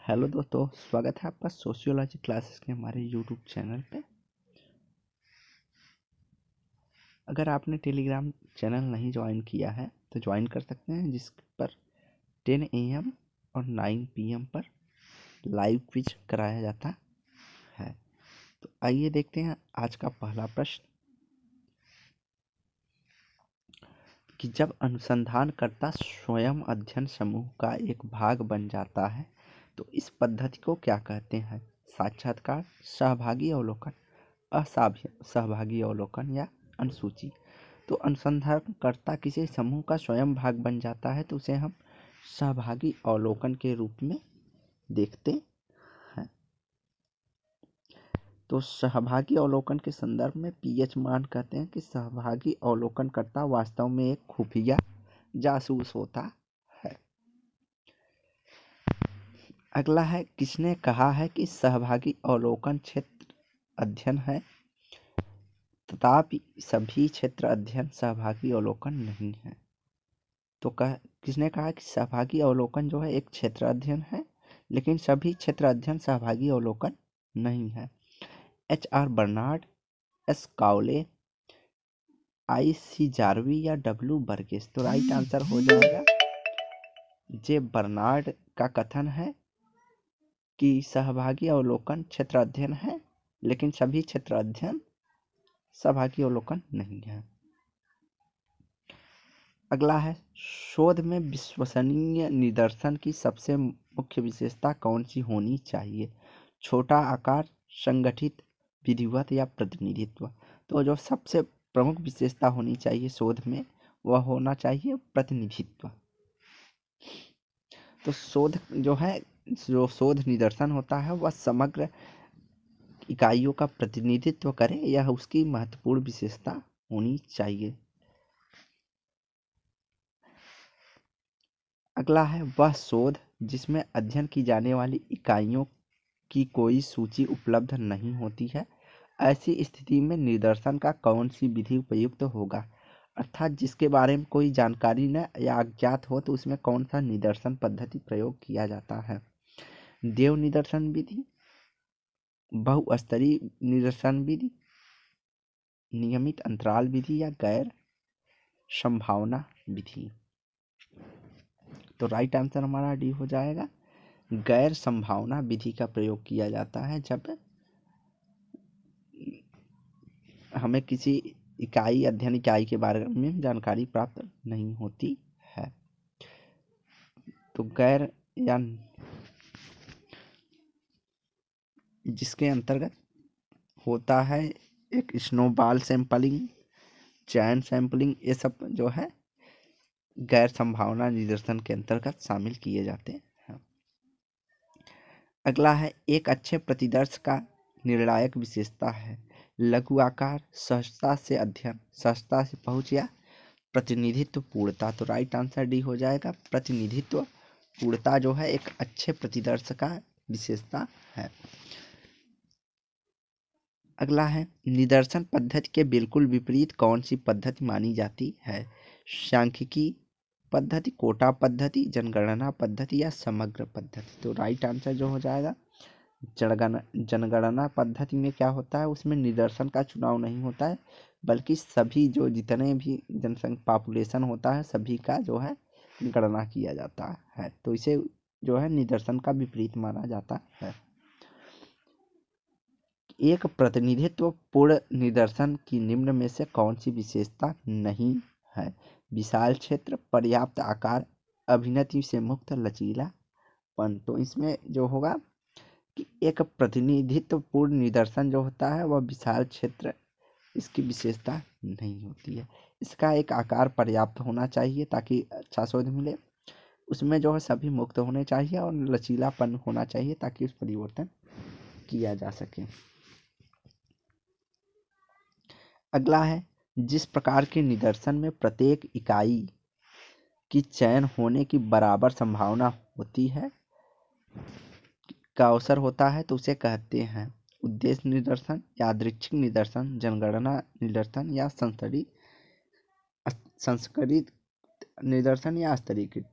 Hello दोस्तों, स्वागत है आपका सोशियोलॉजी क्लासेस के हमारे यूट्यूब चैनल पे। अगर आपने टेलीग्राम चैनल नहीं ज्वाइन किया है तो ज्वाइन कर सकते हैं, जिस पर 10 AM और 9 PM पर लाइव क्विज कराया जाता है। तो आइए देखते हैं आज का पहला प्रश्न कि जब अनुसंधानकर्ता स्वयं अध्ययन समूह का एक भाग बन जाता है तो इस पद्धति को क्या कहते हैं? साक्षात्कार, सहभागी अवलोकन, असहभागी अवलोकन या अनुसूची। तो अनुसंधानकर्ता किसी समूह का स्वयं भाग बन जाता है तो उसे हम सहभागी अवलोकन के रूप में देखते हैं। तो सहभागी अवलोकन के संदर्भ में पीएच मान कहते हैं कि सहभागी अवलोकनकर्ता वास्तव में एक खुफिया जासूस होता है। अगला है, किसने कहा है कि सहभागी अवलोकन क्षेत्र अध्ययन है तथापि सभी क्षेत्र अध्ययन सहभागी अवलोकन नहीं है? तो किसने कहा कि सहभागी अवलोकन जो है एक क्षेत्र अध्ययन है, लेकिन सभी क्षेत्र अध्ययन सहभागी अवलोकन नहीं है? HR Bernard, S Cowley, IC Jarvie या W बर्गेस। तो राइट आंसर हो जाएगा जे बर्नार्ड का कथन है कि सहभागी अवलोकन क्षेत्र अध्ययन है, लेकिन सभी क्षेत्र अध्ययन सहभागी अवलोकन नहीं है। अगला है, शोध में विश्वसनीय निदर्शन की सबसे मुख्य विशेषता कौन सी होनी चाहिए? छोटा आकार, संगठित, विधिवत या प्रतिनिधित्व। तो जो सबसे प्रमुख विशेषता होनी चाहिए शोध में वह होना चाहिए प्रतिनिधित्व। तो जो शोध निदर्शन होता है वह समग्र इकाइयों का प्रतिनिधित्व करे, यह उसकी महत्वपूर्ण विशेषता होनी चाहिए। अगला है, वह शोध जिसमें अध्ययन की जाने वाली इकाइयों की कोई सूची उपलब्ध नहीं होती है, ऐसी स्थिति में निदर्शन का कौन सी विधि उपयुक्त होगा? अर्थात जिसके बारे में कोई जानकारी न या अज्ञात हो तो उसमें कौन सा निदर्शन पद्धति प्रयोग किया जाता है? देव निदर्शन विधि, बहुस्तरीय निदर्शन विधि, नियमित अंतराल विधि या गैर संभावना विधि। तो राइट आंसर हमारा डी हो जाएगा, गैर संभावना विधि का प्रयोग किया जाता है जब हमें किसी अध्ययन इकाई के बारे में जानकारी प्राप्त नहीं होती है। तो गैर या जिसके अंतर्गत होता है एक स्नोबॉल सैंपलिंग, चैन सैंपलिंग, ये सब जो है गैर संभावना निदर्शन के अंतर्गत शामिल किए जाते हैं। अगला है, एक अच्छे प्रतिदर्श का निर्णायक विशेषता है लघु आकार, सहजता से अध्ययन, सहजता से पहुंच या प्रतिनिधित्व पूर्णता। तो राइट आंसर डी हो जाएगा, प्रतिनिधित्व पूर्णता जो है एक अच्छे प्रतिदर्श का विशेषता है। अगला है, निदर्शन पद्धति के बिल्कुल विपरीत कौन सी पद्धति मानी जाती है? सांख्यिकी पद्धति, कोटा पद्धति, जनगणना पद्धति या समग्र पद्धति। तो राइट आंसर जो हो जाएगा, जनगणना पद्धति में क्या होता है, उसमें निदर्शन का चुनाव नहीं होता है, बल्कि सभी जो जितने भी जनसंख्या पॉपुलेशन होता है सभी का जो है गणना किया जाता है। तो इसे जो है निदर्शन का विपरीत माना जाता है। एक प्रतिनिधित्व पूर्ण निदर्शन की निम्न में से कौन सी विशेषता नहीं है? विशाल क्षेत्र, पर्याप्त आकार, अभिनति से मुक्त लचीलापन। तो इसमें जो होगा कि एक प्रतिनिधित्व पूर्ण निदर्शन जो होता है वह विशाल क्षेत्र, इसकी विशेषता नहीं होती है। इसका एक आकार पर्याप्त होना चाहिए ताकि अच्छा शोध मिले, उसमें जो है सभी मुक्त होने चाहिए और लचीलापन होना चाहिए ताकि उस परिवर्तन किया जा सके। अगला है, जिस प्रकार के निदर्शन में प्रत्येक इकाई की चयन होने की बराबर संभावना होती है का अवसर होता है तो उसे कहते हैं उद्देश्य निदर्शन, यादृच्छिक निदर्शन, जनगणना निदर्शन या संस्करित निदर्शन या स्तरीकृत।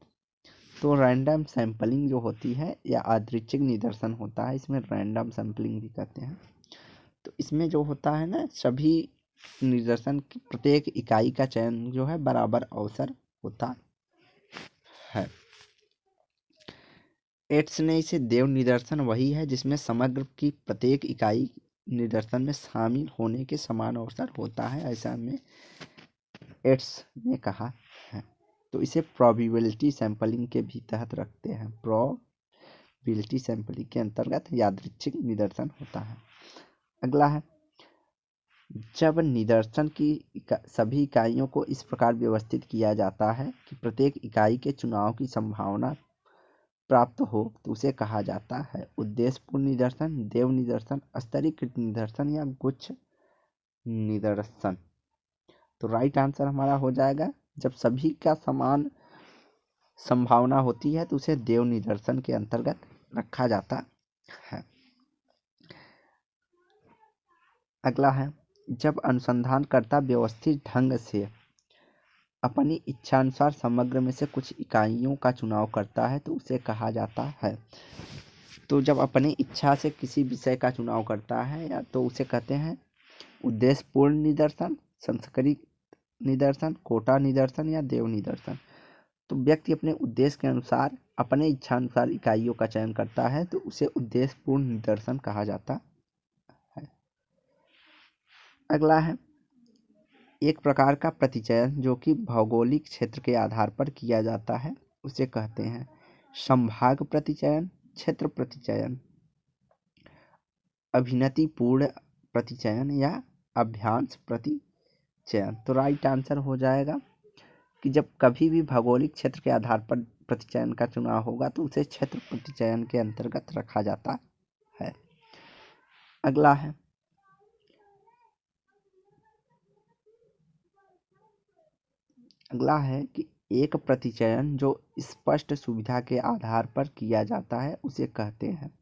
तो रैंडम सैंपलिंग जो होती है या यादृच्छिक निदर्शन होता है, इसमें रैंडम सैंपलिंग भी कहते हैं। तो इसमें जो होता है ना, सभी निदर्शन की प्रत्येक इकाई का चयन जो है बराबर अवसर होता है। एट्स ने इसे देव निदर्शन वही है जिसमें समग्र की प्रत्येक इकाई निदर्शन में शामिल होने के समान अवसर होता है, ऐसा में एट्स ने कहा है। तो इसे प्रोबेबिलिटी सैंपलिंग के भी तहत रखते हैं। प्रोबेबिलिटी सैंपलिंग के अंतर्गत यादृच्छिक निदर्शन होता है। अगला है, जब निदर्शन की सभी इकाइयों को इस प्रकार व्यवस्थित किया जाता है कि प्रत्येक इकाई के चुनाव की संभावना प्राप्त हो तो उसे कहा जाता है उद्देश्यपूर्ण निदर्शन, देव निदर्शन, स्तरीकृत निदर्शन या गुच्छ निदर्शन। तो राइट आंसर हमारा हो जाएगा, जब सभी का समान संभावना होती है तो उसे देव निदर्शन के अंतर्गत रखा जाता है। अगला है, जब अनुसंधानकर्ता व्यवस्थित ढंग से अपनी इच्छानुसार समग्र में से कुछ इकाइयों का चुनाव करता है तो उसे कहा जाता है। तो जब अपनी इच्छा से किसी विषय का चुनाव करता है या तो उसे कहते हैं उद्देश्यपूर्ण निदर्शन, संस्कृत निदर्शन, कोटा निदर्शन या देव निदर्शन। तो व्यक्ति अपने उद्देश्य के अनुसार अपने इच्छानुसार इकाइयों का चयन करता है तो उसे उद्देश्यपूर्ण निदर्शन कहा जाता है। अगला है, एक प्रकार का प्रतिचयन जो कि भौगोलिक क्षेत्र के आधार पर किया जाता है उसे कहते हैं संभाग प्रतिचयन, क्षेत्र प्रतिचयन, अभिनतिपूर्ण प्रतिचयन या अभ्यांश प्रतिचयन। तो राइट आंसर हो जाएगा कि जब कभी भी भौगोलिक क्षेत्र के आधार पर प्रतिचयन का चुनाव होगा तो उसे क्षेत्र प्रतिचयन के अंतर्गत रखा जाता है। अगला है, कि एक प्रतिचयन जो स्पष्ट सुविधा के आधार पर किया जाता है उसे कहते हैं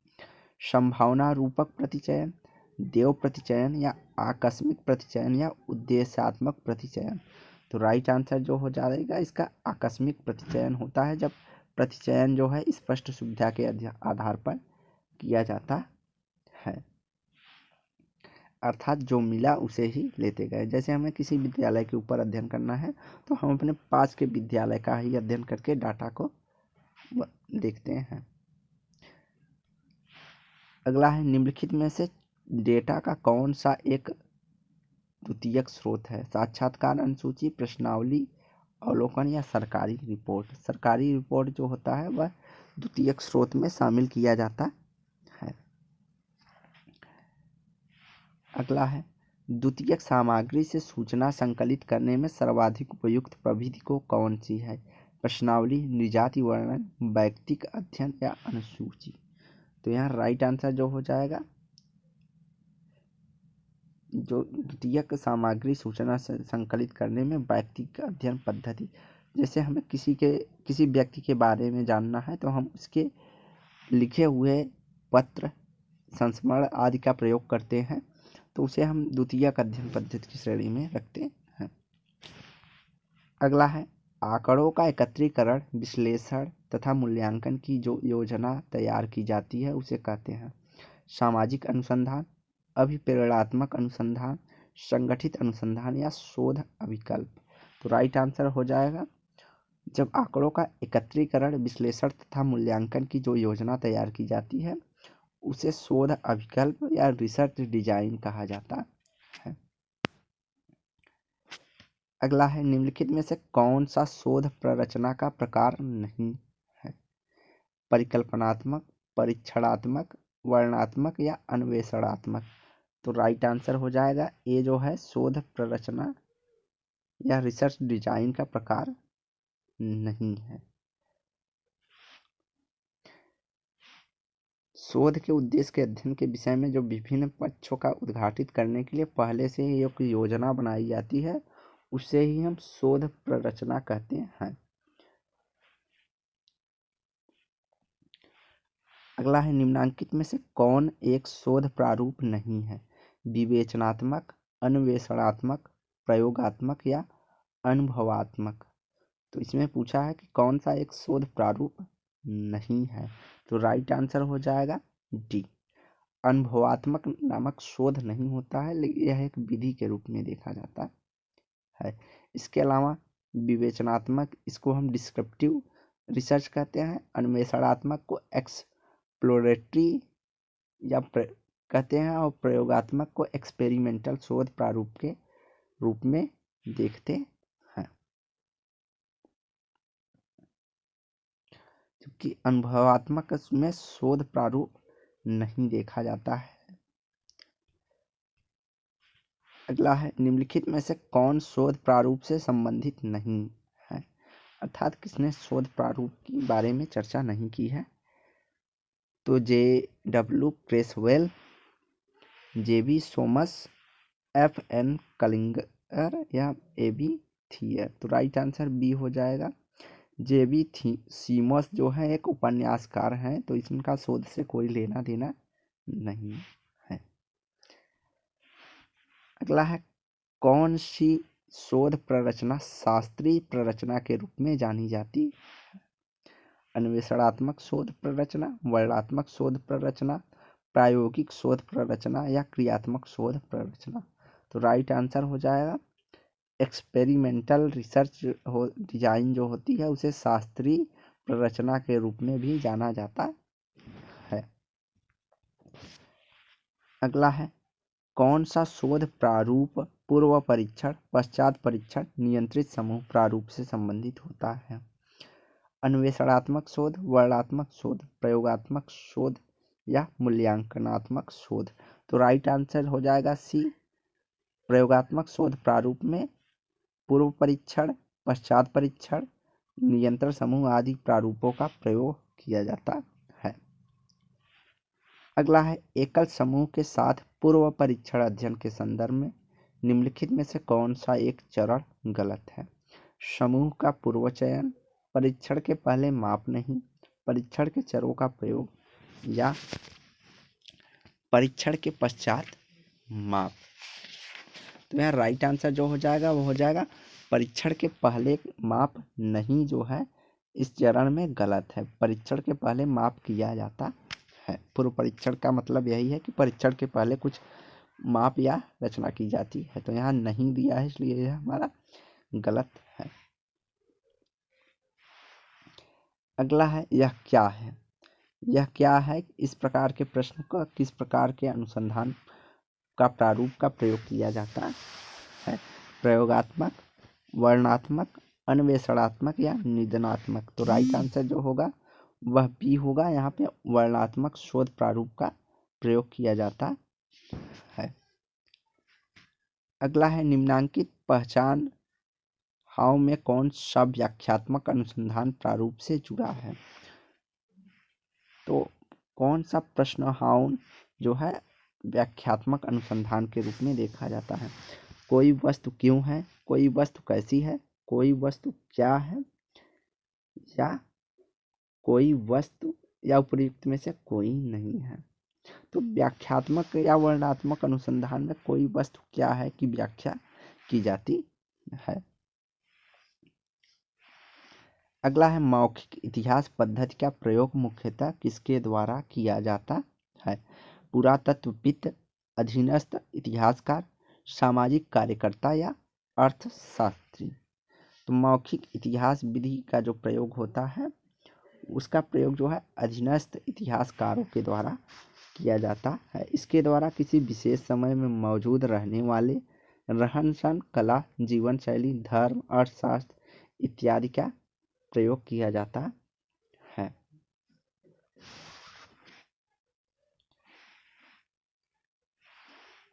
संभावना रूपक प्रतिचयन, देव प्रतिचयन या आकस्मिक प्रतिचयन या उद्देश्यात्मक प्रतिचयन। तो राइट आंसर जो हो जाएगा इसका आकस्मिक प्रतिचयन होता है, जब प्रतिचयन जो है स्पष्ट सुविधा के आधार पर किया जाता है, अर्थात जो मिला उसे ही लेते गए। जैसे हमें किसी विद्यालय के ऊपर अध्ययन करना है तो हम अपने पास के विद्यालय का ही अध्ययन करके डाटा को देखते हैं। अगला है, निम्नलिखित में से डेटा का कौन सा एक द्वितीयक स्रोत है? साक्षात्कार अनुसूची, प्रश्नावली, अवलोकन या सरकारी रिपोर्ट। सरकारी रिपोर्ट जो होता है वह द्वितीयक स्रोत में शामिल किया जाता है। अगला है, द्वितीयक सामग्री से सूचना संकलित करने में सर्वाधिक उपयुक्त प्रविधि को कौन सी है? प्रश्नावली, निजाति वर्णन, वैयक्तिक अध्ययन या अनुसूची। तो यहाँ राइट आंसर जो हो जाएगा, जो द्वितीयक सामग्री सूचना संकलित करने में वैयक्तिक अध्ययन पद्धति। जैसे हमें किसी व्यक्ति के बारे में जानना है तो हम उसके लिखे हुए पत्र, संस्मरण आदि का प्रयोग करते हैं तो उसे हम द्वितीयक अध्ययन पद्धति की श्रेणी में रखते हैं। अगला है, आंकड़ों का एकत्रीकरण, विश्लेषण तथा मूल्यांकन की जो योजना तैयार की जाती है उसे कहते हैं सामाजिक अनुसंधान, अभिप्रेरणात्मक अनुसंधान, संगठित अनुसंधान या शोध अभिकल्प। तो राइट आंसर हो जाएगा, जब आंकड़ों का एकत्रीकरण, विश्लेषण तथा मूल्यांकन की जो योजना तैयार की जाती है उसे शोध अभिकल्प या रिसर्च डिजाइन कहा जाता है। अगला है, निम्नलिखित में से कौन सा शोध प्ररचना का प्रकार नहीं है? परिकल्पनात्मक, परीक्षणात्मक, वर्णनात्मक या अन्वेषणात्मक। तो राइट आंसर हो जाएगा ये जो है शोध प्ररचना या रिसर्च डिजाइन का प्रकार नहीं है। शोध के उद्देश्य के अध्ययन के विषय में जो विभिन्न पक्षों का उद्घाटित करने के लिए पहले से ही एक योजना बनाई जाती है उसे ही हम शोध प्ररचना कहते हैं। अगला है, निम्नांकित में से कौन एक शोध प्रारूप नहीं है? विवेचनात्मक, अन्वेषणात्मक, प्रयोगात्मक या अनुभवात्मक। तो इसमें पूछा है कि कौन सा एक शोध प्रारूप नहीं है, तो राइट आंसर हो जाएगा डी। अनुभवात्मक नामक शोध नहीं होता है, लेकिन यह एक विधि के रूप में देखा जाता है। इसके अलावा विवेचनात्मक, इसको हम डिस्क्रिप्टिव रिसर्च कहते हैं। अन्वेषणात्मक को एक्सप्लोरेटरी या कहते हैं, और प्रयोगात्मक को एक्सपेरिमेंटल शोध प्रारूप के रूप में देखते हैं। क्योंकि अनुभवात्मक में शोध प्रारूप नहीं देखा जाता है। अगला है, निम्नलिखित में से कौन शोध प्रारूप से संबंधित नहीं है, अर्थात किसने शोध प्रारूप के बारे में चर्चा नहीं की है। तो J.W. क्रेसवेल, J.B. सोमस, F.N. कलिंगर या A.B. थियर। तो राइट आंसर बी हो जाएगा। J.B. सीमस जो है एक उपन्यासकार हैं, तो इनका शोध से कोई लेना देना नहीं है। अगला है, कौन सी शोध प्ररचना शास्त्रीय प्ररचना के रूप में जानी जाती है। अन्वेषणात्मक शोध प्ररचना, वर्णनात्मक शोध प्ररचना, प्रायोगिक शोध प्ररचना या क्रियात्मक शोध प्ररचना। तो राइट आंसर हो जाएगा एक्सपेरिमेंटल रिसर्च डिजाइन जो होती है उसे शास्त्रीय प्ररचना के रूप में भी जाना जाता है। अगला है, कौन सा शोध प्रारूप पूर्व परीक्षण, पश्चात परीक्षण, नियंत्रित समूह प्रारूप से संबंधित होता है। अन्वेषणात्मक शोध, वर्णनात्मक शोध, प्रयोगात्मक शोध या मूल्यांकनात्मक शोध। तो राइट आंसर हो जाएगा सी। प्रयोगात्मक शोध प्रारूप में पूर्व परीक्षण, पश्चात परीक्षण, नियंत्रण समूह आदि प्रारूपों का प्रयोग किया जाता है। अगला है, एकल समूह के साथ पूर्व परीक्षण अध्ययन के संदर्भ में निम्नलिखित में से कौन सा एक चरण गलत है। समूह का पूर्व चयन, परीक्षण के पहले माप नहीं, परीक्षण के चरों का प्रयोग या परीक्षण के पश्चात माप। तो यहाँ राइट आंसर जो हो जाएगा वो हो जाएगा परीक्षण के पहले माप नहीं, जो है इस चरण में गलत है। परीक्षण के पहले माप किया जाता है। पूर्व परीक्षण का मतलब यही है कि परीक्षण के पहले कुछ माप या रचना की जाती है, तो यहाँ नहीं दिया है, इसलिए यह हमारा गलत है। अगला है, यह क्या है। यह क्या है, इस प्रकार के प्रश्न का किस प्रकार के अनुसंधान का प्रारूप का प्रयोग किया जाता है। प्रयोगात्मक, वर्णनात्मक, अन्वेषणात्मक या निदानात्मक। तो राइट आंसर जो होगा वह बी होगा। यहाँ पे वर्णनात्मक शोध प्रारूप का प्रयोग किया जाता है। अगला है, निम्नांकित पहचान हाव में कौन सा व्याख्यात्मक अनुसंधान प्रारूप से जुड़ा है। तो कौन सा प्रश्न हाउ जो है व्याख्यात्मक अनुसंधान के रूप में देखा जाता है। कोई वस्तु क्यों है, कोई वस्तु कैसी है, कोई वस्तु क्या है, या कोई वस्तु या उपयुक्त में से कोई नहीं है। तो व्याख्यात्मक या वर्णनात्मक अनुसंधान में कोई वस्तु क्या है की व्याख्या की जाती है। अगला है, मौखिक इतिहास पद्धति का प्रयोग मुख्यतः किसके द्वारा किया जाता है। पुरातत्वविद, अधीनस्थ इतिहासकार, सामाजिक कार्यकर्ता या अर्थशास्त्री। तो मौखिक इतिहास विधि का जो प्रयोग होता है उसका प्रयोग जो है अधीनस्थ इतिहासकारों के द्वारा किया जाता है। इसके द्वारा किसी विशेष समय में मौजूद रहने वाले रहन सहन, कला, जीवन शैली, धर्म, अर्थशास्त्र इत्यादि का प्रयोग किया जाता है।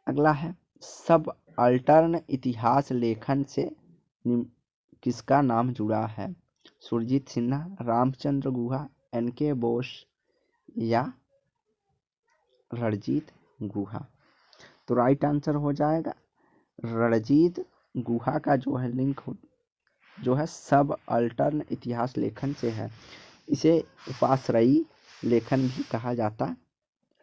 अगला है, सब अल्टर्न इतिहास लेखन से किसका नाम जुड़ा है। सुरजीत सिन्हा, रामचंद्र गुहा, N.K. बोस या रणजीत गुहा। तो राइट आंसर हो जाएगा रणजीत गुहा का जो है लिंक जो है सब अल्टर्न इतिहास लेखन से है। इसे उपाश्रयी लेखन भी कहा जाता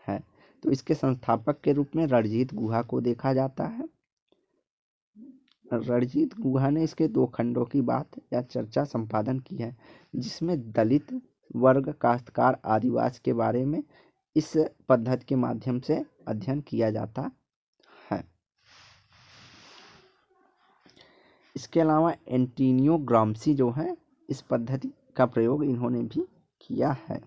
है। तो इसके संस्थापक के रूप में रणजीत गुहा को देखा जाता है। रणजीत गुहा ने इसके 2 खंडों की बात या चर्चा संपादन की है, जिसमें दलित वर्ग, काश्तकार, आदिवासी के बारे में इस पद्धति के माध्यम से अध्ययन किया जाता है। इसके अलावा एंटोनियो ग्राम्सी जो है, इस पद्धति का प्रयोग इन्होंने भी किया है।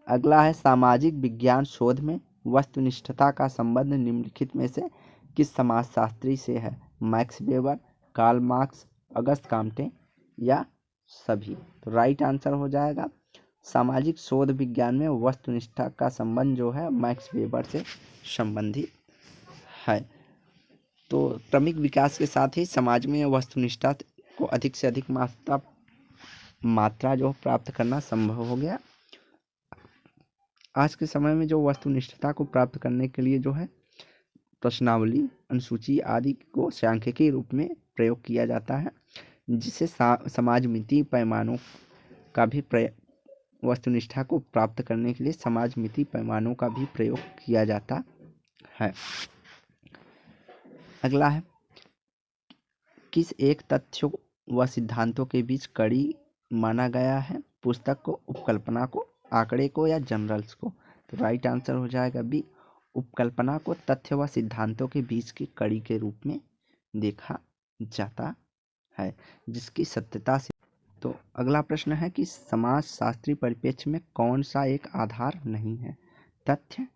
अगला है सामाजिक विज्ञान शोध में वस्तुनिष्ठता का संबंध निम्नलिखित में से किस समाजशास्त्री से है? Max Weber, Karl Marx, Auguste Comte या सभी? तो राइट आंसर हो जाएगा सामाजिक शोध विज्ञान में वस्तुनिष्ठता का संबंध जो है मैक्स वेबर से संबंधित है। तो क्रमिक विकास के साथ ही समाज में वस्तुनिष्ठता को अधिक से अधिक मात्रा जो प्राप्त करना संभव हो गया। आज के समय में जो वस्तुनिष्ठता को प्राप्त करने के लिए जो है प्रश्नावली, अनुसूची आदि को सांख्यिकी रूप में प्रयोग किया जाता है, जिससे समाजमिति पैमानों का भी वस्तुनिष्ठता को प्राप्त करने के लिए समाजमिति पैमानों का भी प्रयोग किया जाता है। अगला है किस एक तथ्यों व सिद्धांतों के बीच कड़ी माना गया है? पुस्तक को, उपकल्पना को, आंकड़े को या जनरल्स को? तो राइट आंसर हो जाएगा बी, उपकल्पना को तथ्य व सिद्धांतों के बीच की कड़ी के रूप में देखा जाता है, जिसकी सत्यता से। तो अगला प्रश्न है कि समाजशास्त्री परिप्रेक्ष्य में कौन सा एक आधार नहीं है? तथ्य,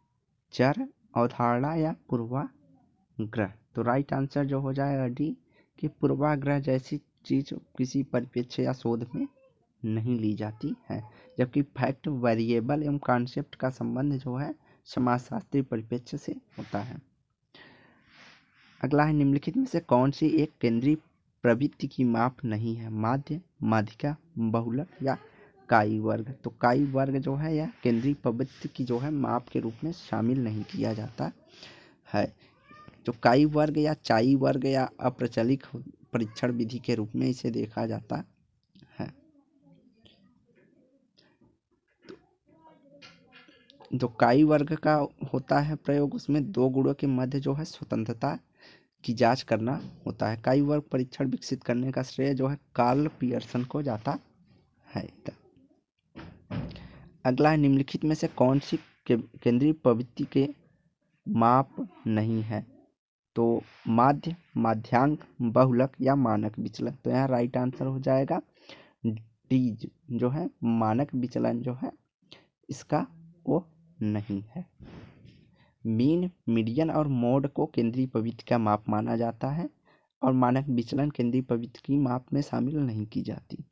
चर, अवधारणा या पूर्वाग्रह? तो राइट आंसर जो हो जाएगा डी, कि पूर्वाग्रह जैसी चीज किसी परिप्रेक्ष्य या शोध में नहीं ली जाती है, जबकि फैक्ट, वेरिएबल एवं कॉन्सेप्ट का संबंध जो है समाजशास्त्री परिप्रेक्ष्य से होता है। अगला है निम्नलिखित में से कौन सी एक केंद्रीय प्रवृत्ति की माप नहीं है? माध्य, माध्यिका, बहुलक या कायी वर्ग? तो कायी वर्ग जो है यह केंद्रीय प्रवृत्ति की जो है माप के रूप में शामिल नहीं किया जाता है। तो कायी वर्ग या चाई वर्ग या अप्रचलित परीक्षण विधि के रूप में इसे देखा जाता है। जो कायी वर्ग का होता है प्रयोग, उसमें 2 गुणों के मध्य जो है स्वतंत्रता की जांच करना होता है। कायी वर्ग परीक्षण विकसित करने का श्रेय जो है कार्ल पियर्सन को जाता है। अगला है निम्नलिखित में से कौन सी केंद्रीय प्रवृत्ति के माप नहीं है? तो माध्य, माध्यांक, बहुलक या मानक विचलन? तो यहाँ राइट आंसर हो जाएगा डी, जो है मानक विचलन जो है इसका वो नहीं है। मीन, मीडियन और मोड को केंद्रीय प्रवृत्ति का माप माना जाता है और मानक विचलन केंद्रीय प्रवृत्ति की माप में शामिल नहीं की जाती।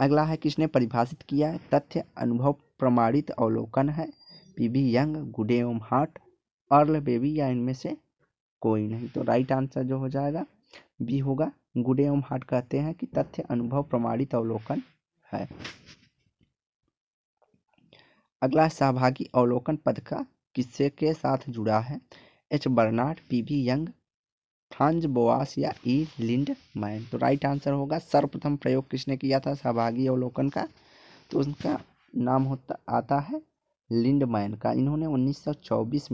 अगला है किसने परिभाषित किया है? तथ्य अनुभव प्रमाणित अवलोकन है। पीबी यंग, गुडे एवं हार्ट, अर्ल बेबी या इनमें से कोई नहीं? तो राइट आंसर जो हो जाएगा बी होगा। गुडे एवं हार्ट कहते हैं कि तथ्य अनुभव प्रमाणित अवलोकन है। अगला सहभागी अवलोकन पद का किससे के साथ जुड़ा है? H Bernard, PB Young, Franz Boas या ई लिंडमैन? तो राइट आंसर होगा सर्वप्रथम प्रयोग किसने किया था सहभागी अवलोकन का? तो उसका नाम आता है लिंडमैन का। इन्होंने 1924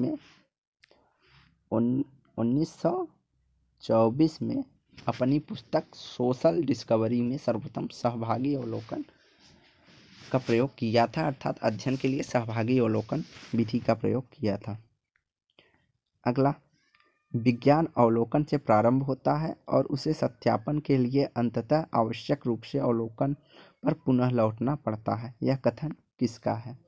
में अपनी पुस्तक सोशल डिस्कवरी में सर्वप्रथम सहभागी अवलोकन का प्रयोग किया था, अर्थात अध्ययन के लिए सहभागी अवलोकन विधि का प्रयोग किया था। अगला, विज्ञान अवलोकन से प्रारंभ होता है और उसे सत्यापन के लिए अंततः आवश्यक रूप से अवलोकन पर पुनः लौटना पड़ता है। यह कथन किसका है?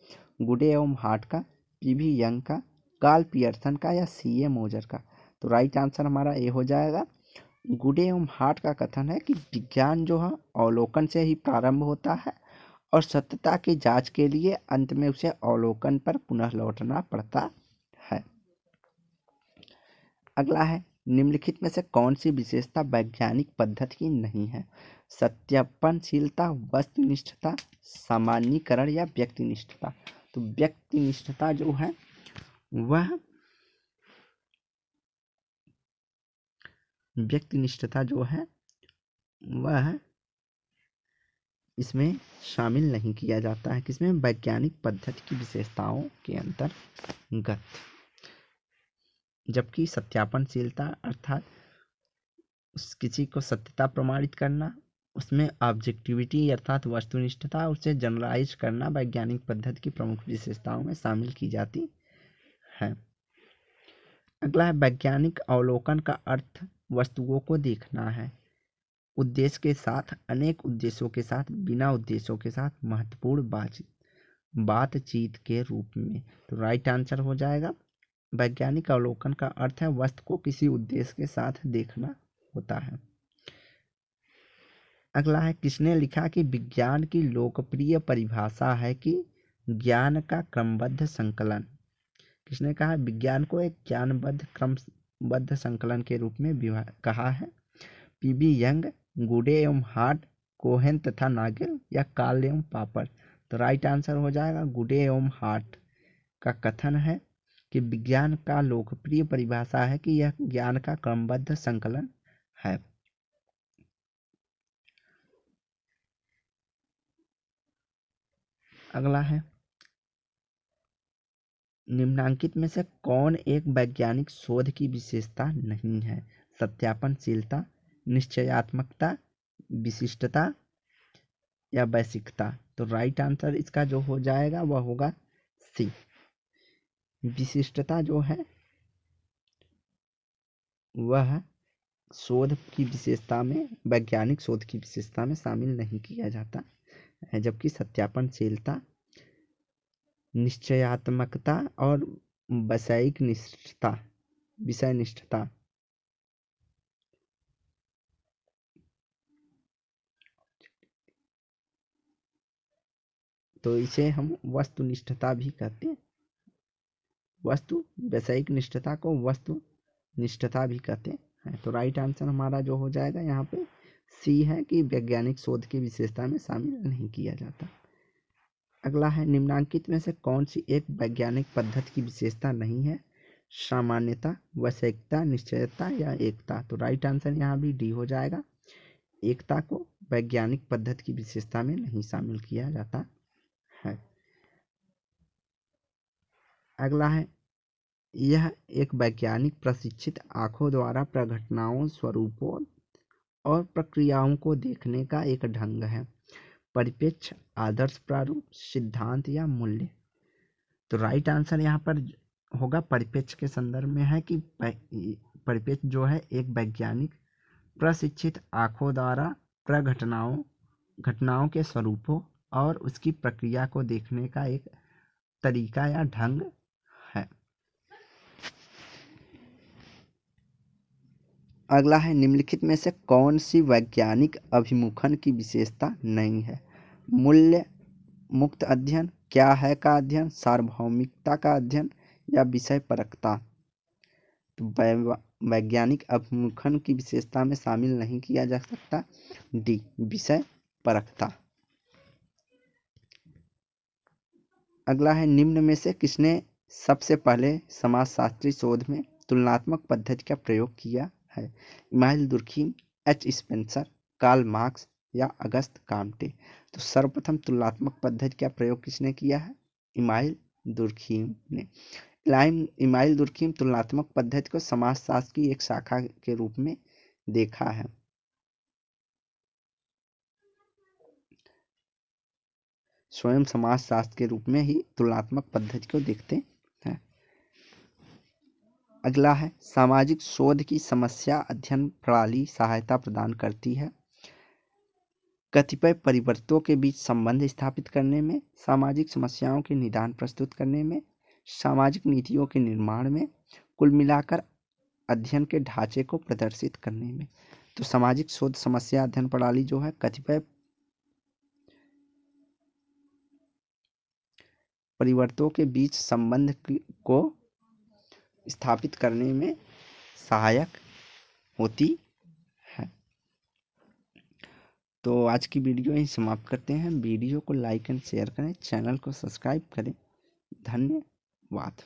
गुडे एवं हार्ट का, पीबी यंग का, कार्ल पियर्सन का या सीए मोजर का? तो राइट आंसर हमारा ए हो जाएगा। गुडे एवं हार्ट का कथन है कि विज्ञान जो है अवलोकन से ही प्रारंभ होता है और सत्यता की जांच के लिए अंत में उसे अवलोकन पर पुनः लौटना पड़ता है। अगला है निम्नलिखित में से कौन सी विशेषता वैज्ञानिक पद्धति की नहीं है? सत्यापनशीलता, वस्तुनिष्ठता, सामान्यीकरण या व्यक्तिनिष्ठता? तो व्यक्तिनिष्ठता जो है वह इसमें शामिल नहीं किया जाता है। किसमें? वैज्ञानिक पद्धति की विशेषताओं के अंतर्गत। जबकि सत्यापनशीलता अर्थात किसी को सत्यता प्रमाणित करना, उसमें ऑब्जेक्टिविटी अर्थात वस्तुनिष्ठता, उसे जनरलाइज करना वैज्ञानिक पद्धति की प्रमुख विशेषताओं में शामिल की जाती है। अगला है वैज्ञानिक अवलोकन का अर्थ वस्तुओं को देखना है, उद्देश्य के साथ, अनेक उद्देश्यों के साथ, बिना उद्देश्यों के साथ, महत्वपूर्ण बातचीत के रूप में। तो राइट आंसर हो जाएगा वैज्ञानिक अवलोकन का अर्थ है वस्तु को किसी उद्देश्य के साथ देखना होता है। अगला है किसने लिखा कि विज्ञान की लोकप्रिय परिभाषा है कि ज्ञान का क्रमबद्ध संकलन। किसने कहा विज्ञान को एक ज्ञानबद्ध क्रमबद्ध संकलन के रूप में कहा है? पीबी यंग, गुडे एवं हार्ट, कोहेन तथा नागेल या कार्ल एवं पापर। तो राइट आंसर हो जाएगा गुडे एवं हार्ट का कथन है कि विज्ञान का लोकप्रिय परिभाषा है कि यह ज्ञान का क्रमबद्ध संकलन है। अगला है निम्नांकित में से कौन एक वैज्ञानिक शोध की विशेषता नहीं है? सत्यापनशीलता, निश्चयात्मकता, विशिष्टता या वैश्विकता। तो राइट आंसर इसका जो हो जाएगा वह होगा सी। विशिष्टता जो है वह शोध की विशेषता में, वैज्ञानिक शोध की विशेषता में शामिल नहीं किया जाता है, जबकि सत्यापनशीलता, निश्चयात्मकता और वैषयिक निष्ठता, विषय निष्ठता तो इसे हम वस्तुनिष्ठता भी कहते हैं। वैषयिक निष्ठता को वस्तु निष्ठता भी कहते हैं। तो राइट आंसर हमारा जो हो जाएगा यहाँ पे सी है कि वैज्ञानिक शोध की विशेषता में शामिल नहीं किया जाता। अगला है निम्नांकित में से कौन सी एक वैज्ञानिक पद्धति की विशेषता नहीं है? सामान्यता, वैश्विकता, निश्चयता या एकता। तो राइट आंसर यहाँ भी डी हो जाएगा। एकता को वैज्ञानिक पद्धति की विशेषता में नहीं शामिल किया जाता है। अगला है यह एक वैज्ञानिक प्रशिक्षित आंखों द्वारा प्रघटनाओं, स्वरूपों और प्रक्रियाओं को देखने का एक ढंग है। परिप्रेक्ष्य, आदर्श प्रारूप, सिद्धांत या मूल्य। तो राइट आंसर यहाँ पर होगा परिप्रेक्ष्य के संदर्भ में है कि परिप्रेक्ष्य जो है एक वैज्ञानिक प्रशिक्षित आंखों द्वारा घटनाओं के स्वरूपों और उसकी प्रक्रिया को देखने का एक तरीका या ढंग है। अगला है निम्नलिखित में से कौन सी वैज्ञानिक अभिमुखन की विशेषता नहीं है? मूल्य मुक्त अध्ययन, क्या है का अध्ययन, सार्वभौमिकता का अध्ययन या विषय परकता। तो वैज्ञानिक अभिमुखन की विशेषता में शामिल नहीं किया जा सकता डी, विषय परकता। अगला है निम्न में से किसने सबसे पहले समाजशास्त्री शोध में तुलनात्मक पद्धति का प्रयोग किया है? Emile Durkheim, H Spencer, Karl Marx या अगस्त काम्टे। तो सर्वप्रथम तुलनात्मक पद्धति का प्रयोग किसने किया है? इमाइल दुर्खीम ने। इमाइल दुर्खीम तुलनात्मक पद्धति को समाजशास्त्र की एक शाखा के रूप में देखा है। स्वयं समाजशास्त्र के रूप में ही तुलनात्मक पद्धति को देखते हैं। अगला है सामाजिक शोध की समस्या अध्ययन प्रणाली सहायता प्रदान करती है कतिपय परिवर्तनों के बीच संबंध स्थापित करने में, सामाजिक समस्याओं के निदान प्रस्तुत करने में, सामाजिक नीतियों के निर्माण में, कुल मिलाकर अध्ययन के ढांचे को प्रदर्शित करने में। तो सामाजिक शोध समस्या अध्ययन प्रणाली जो है कतिपय परिवर्तनों के बीच संबंध को स्थापित करने में सहायक होती है। तो आज की वीडियो यहीं समाप्त करते हैं। वीडियो को लाइक एंड शेयर करें, चैनल को सब्सक्राइब करें। धन्यवाद।